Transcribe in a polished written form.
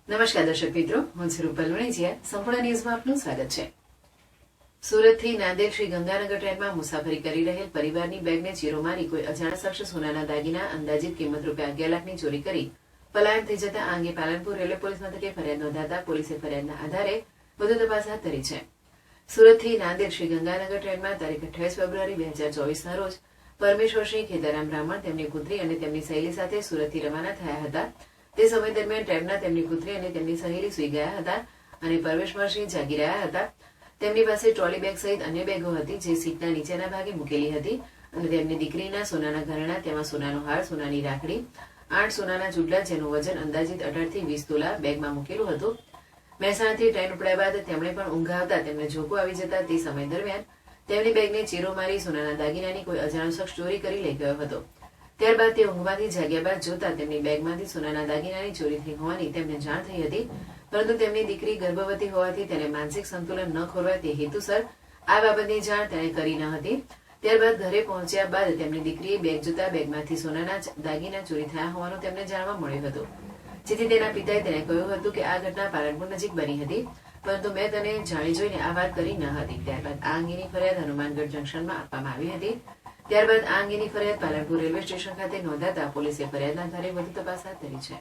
નમસ્કાર દર્શક મિત્રો, હું છું રૂપલ વણિજિયા. સંપૂર્ણ ન્યૂઝમાં આપનું સ્વાગત છે. સુરતથી નાંદેડ શ્રી ગંગાનગર ટ્રેનમાં મુસાફરી કરી રહેલ પરિવારની બેગને ચીરો મારી કોઈ અજાણ્યા શખ્સ સોનાના દાગીના અંદાજિત કિંમત ₹11 લાખની ચોરી કરી પલાયન થઈ જતા આ અંગે પાલનપુર રેલવે પોલીસ મથકે ફરિયાદ નોંધાતા પોલીસે ફરિયાદના આધારે વધુ તપાસ હાથ ધરી છે. સુરતથી નાંદેડ શ્રી ગંગાનગર ટ્રેનમાં તારીખ 28 ફેબ્રુઆરી 2024ના રોજ પરમેશ્વરસિંહ ખેતારામ બ્રાહ્મણ, તેમની પુત્રી અને તેમની સહેલી સાથે સુરતથી રવાના થયા હતા. તે સમય દરમિયાન ટ્રેનમાં તેમની પુત્રી અને તેમની સહેલી સૂઈ ગયા હતા અને પરમેશ્વરસિંહ જાગી રહ્યા હતા. તેમની પાસે ટ્રોલી બેગ સહિત અન્ય બેગો હતી જે સીટના નીચેના ભાગે મૂકેલી હતી અને તેમની દીકરીના સોનાના ઘરેણાં, તેમાં સોનાનો હાર, સોનાની રાખડી, 8 સોનાના ચૂડલા જેનું વજન અંદાજિત 18 થી 20 તોલા બેગમાં મૂકેલું હતું. મહેસાણાથી ટ્રેન ઉપડ્યા બાદ તેમણે પણ ઊંઘ આવતા તેમને ઝોકો આવી જતા તે સમય દરમિયાન તેમની બેગને ચીરો મારી સોનાના દાગીનાની કોઈ અજાણ્યો શખ્સ ચોરી કરી લઈ ગયો હતો. ત્યારબાદ તે ઊંઘમાંથી જાગ્યા બાદ જોતા તેમની બેગમાંથી સોનાના દાગીનાની ચોરી થઈ હોવાની તેમને જાણ થઈ હતી, પરંતુ તેમની દીકરી ગર્ભવતી હોવાથી તેને માનસિક સંતુલન ન ખોરવાય તે હેતુસર આ બાબતની જાણ તેણે કરી ન હતી. ત્યારબાદ ઘરે પહોંચ્યા બાદ તેમની દીકરીએ બેગ જોતા બેગમાંથી સોનાના દાગીના ચોરી થયા હોવાનું તેમને જાણવા મળ્યું હતું, જેથી તેના પિતાએ તેને કહ્યું હતું કે આ ઘટના પાલનપુર નજીક બની હતી, પરંતુ મેં તને જાણી જોઈને આ વાત કરી ન હતી. ત્યારબાદ આ અંગેની ફરિયાદ હનુમાનગઢ જંકશનમાં આપવામાં આવી હતી. ત્યારબાદ આ અંગેની ફરિયાદ પાલનપુર રેલવે સ્ટેશન ખાતે નોંધાતા પોલીસે ફરિયાદના આધારે વધુ તપાસ હાથ ધરી છે.